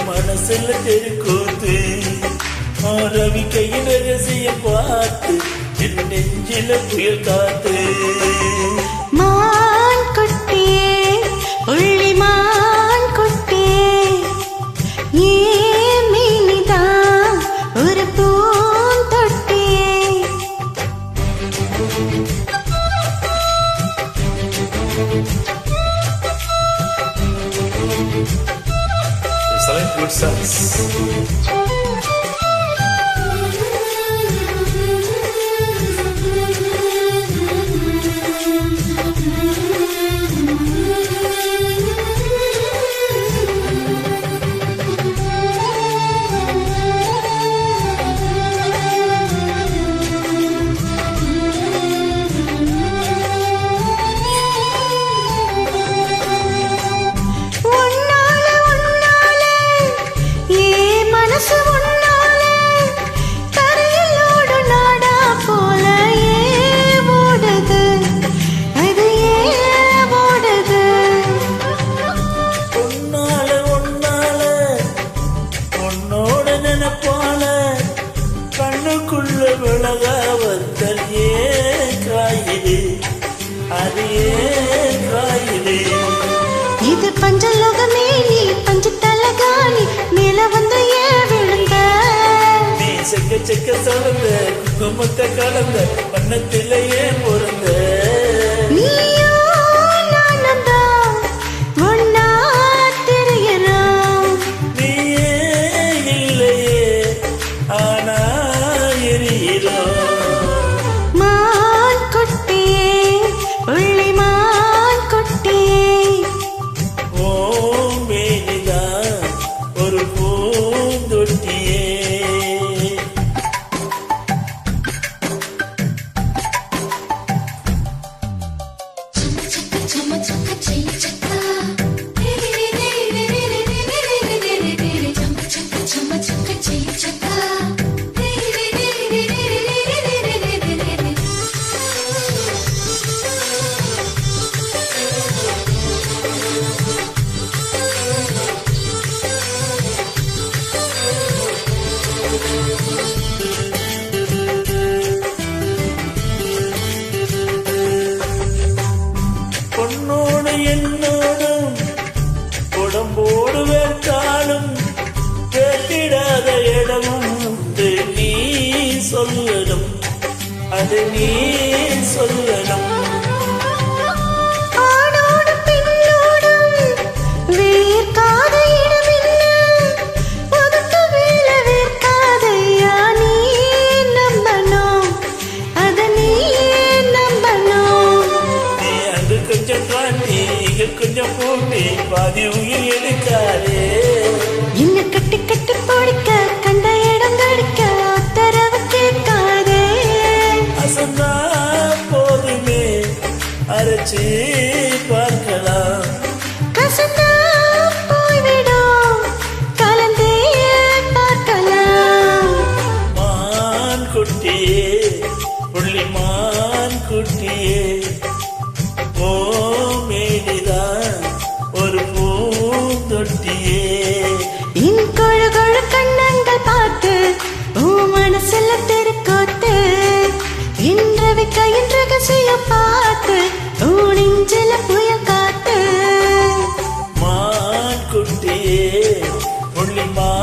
மனசுல தெருக்கூத்து ரவி கையில் ரகசியம் பார்த்து என் நெஞ்சில புயல் காத்து மான் குட்டியே உள்ளி மான் குட்டியே ஏன் மீனிதான் ஒரு பூந்தொட்டியே Excellent, good songs. கண்ணுக்குள்ள விலகாவத்தல் ஏன் காயிலே அது ஏன் காயிலே இது பஞ்சலோகமே நீ பஞ்ச தலகாணி மேல வந்து ஏன் விழுந்த நீ செக்க செக்க சொல்லுந்த குங்குமத்தை கலந்த வண்ணத்தில ஏன் பொருந்த பொன்னோடு என்னோடும் உடம்போடு வேற்றாலும் கேட்டிடாத இடமும் உண்டு நீ சொல்லணும் அது நீ சொல்லணும் கொஞ்சம் பூமி பாதி உயிர் எடுக்காதே என்ன கட்டி கட்டி பிடிக்க கண்ட இடம் கடிக்க உத்தரவு கேட்காதே அசந்தா போதுமே அரைச்சி பார்க்கலாம் கசந்தா போய்விடும் கலந்தே பார்க்கலாம் மான் குட்டியே புள்ளி மான் குட்டியே ஓ மேனிதான் ஒரு பூந்தொட்டியே இன் கொழு கொழு கண்ணங்கள் பார்த்து ஓ மனசுல தெருக்கூத்து இன்றவை கையின் ரகசியம் பார்த்து ஓ நெஞ்சில புயல் காத்து மான் குட்டியே புள்ளி மான்